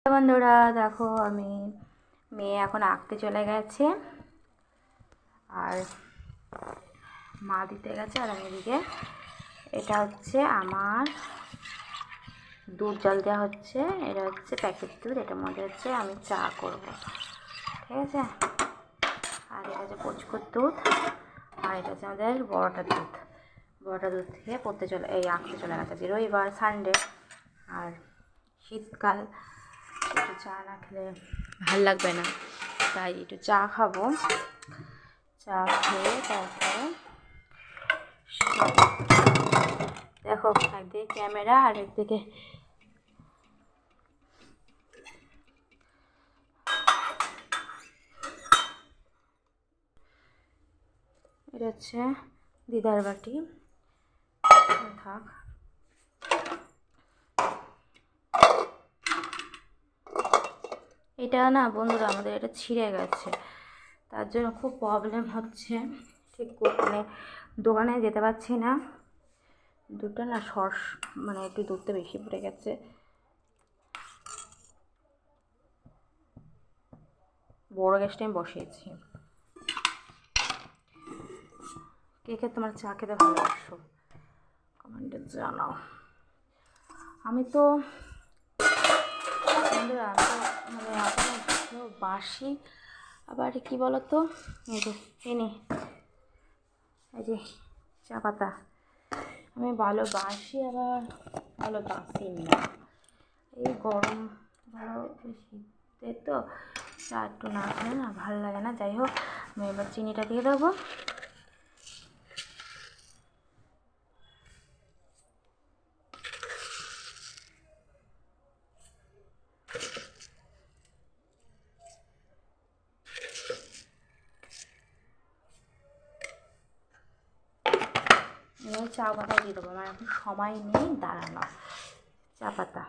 বন্ধুরা দেখো মেয়ে এখন আঁকতে চলে গেছে আর মা দিতে গেছে। আর আমি এদিকে এটা হচ্ছে আমার দুধ জল দেওয়া হচ্ছে। এটা হচ্ছে প্যাকেট দুধ, এটার মধ্যে হচ্ছে আমি চা করব, ঠিক আছে। আর এটা হচ্ছে কচকুর দুধ, আর এটা হচ্ছে আমাদের বড়টা দুধ থেকে আঁকতে চলে গেছে। যে রবিবার সানডে আর শীতকাল, একটু চা না খেলে ভাল লাগবে না, তাই একটু চা খাবো। চা খেয়ে তারপরে দেখো একদিকে ক্যামেরা আর একদিকে এটা হচ্ছে দিদার বাটি। থাক, এটা না বন্ধুরা আমাদের এটা ছিঁড়ে গেছে, তার জন্য খুব প্রবলেম হচ্ছে। ঠিক মানে দোকানে যেতে পারছি না, দুধটা না মানে একটু দুধটা বেশি পড়ে গেছে। বড় গ্যাসটা আমি বসিয়েছি। কে কে তোমার চা খেতে ভালোবাসো কমেন্টে জানাও। আমি তো বন্ধুরা মানে আপনার বাসি, আবার কি বলতো, এই যে চা পাতা আমি ভালোবাসি, আবার ভালোবাসি না। এই গরম ভালো শীতে তো চা একটু না খেলে না ভালো লাগে না। যাই হোক, আমি এবার চিনিটা দিয়ে দেবো। এবার চা পাতা দিয়ে দেবো, আমার এখন সময় নেই দাঁড়ানো। চা পাতা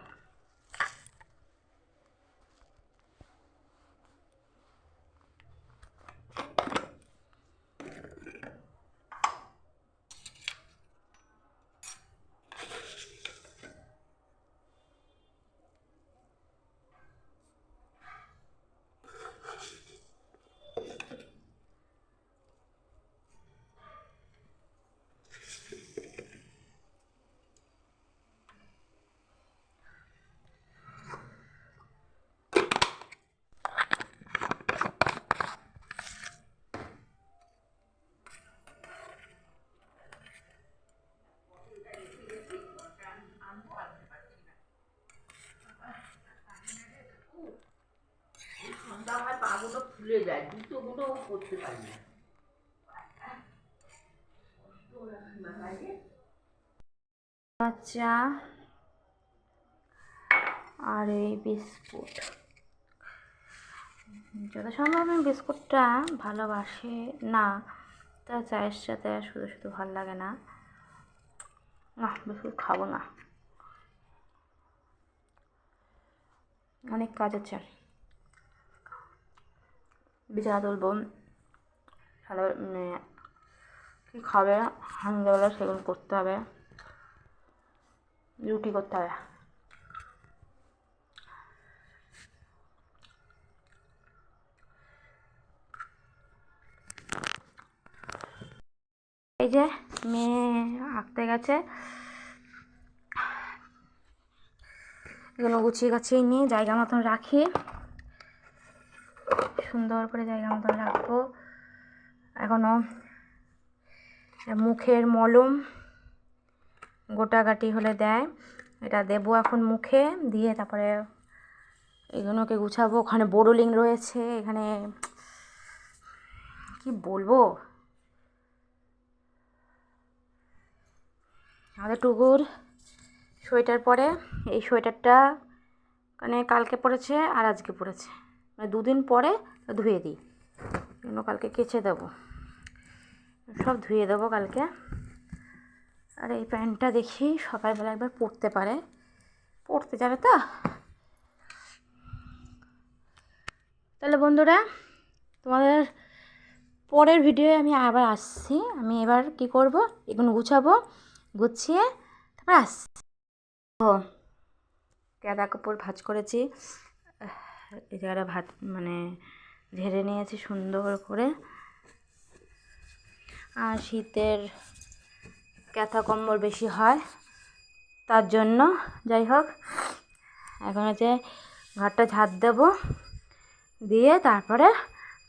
আমার পাগুলো ফুলে যায়, জুতোগুলো পরতে পারি না। চা আর এই বিস্কুট, যত সম্ভব আমি বিস্কুটটা ভালোবাসি না, তা চায়ের সাথে শুধু শুধু ভালো লাগে না। বিস্কুট খাবো না, অনেক কাজ আছে। বিছানা তুলবো, কী খাবে সন্ধ্যাবেলা সেগুলো করতে হবে, রুটি করতে হবে। এই যে মেয়ে আঁকতে গেছে, এগুলো গুছিয়ে গাছিয়ে নিয়ে জায়গা মতন রাখি, সুন্দর করে জায়গা মতন রাখবো। এখনও মুখের মলম গোটাগাটি হলে দেয়, এটা দেবো এখন মুখে দিয়ে, তারপরে এগুলোকে গুছাবো। ওখানে বোরোলিং রয়েছে, এখানে কি বলবো, আমাদের টুকুর সোয়েটার পরে, এই সোয়েটারটা মানে কালকে পরেছে আর আজকে পরেছে, মানে দুদিন পরে ধুয়ে দিই, এগুলো কালকে কেচে দেবো, সব ধুয়ে দেবো কালকে। আর এই প্যান্টটা দেখি সকালবেলা একবার পরতে যাবে তো। তাহলে বন্ধুরা, তোমাদের পরের ভিডিওয়ে আমি আবার আসছি। আমি এবার কি করব, এগুলো গুছাবো, গুছিয়ে তারপর আসছি। গাঁদা কাপড় ভাঁজ করেছি, এই জায়গাটা ভাত মানে ঝেড়ে নিয়েছি সুন্দর করে। আর শীতের কাঁথা কম্বল বেশি হয় তার জন্য, যাই হোক এখন হচ্ছে ঘরটা ঝাড় দেবো, দিয়ে তারপরে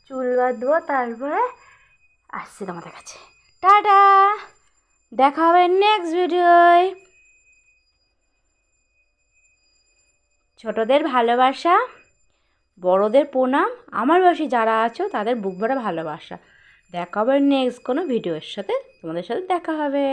চুল বাঁধবো, তারপরে আসছি তোমাদের কাছে। টাটা, দেখা হবে নেক্সট ভিডিওয়। ছোটদের ভালোবাসা, বড়দের প্রণাম, আমার বয়সী যারা আছো তাদের বুক ভরা ভালোবাসা। দেখা হবে নেক্সট কোনো ভিডিওর সাথে, তোমাদের সাথে দেখা হবে।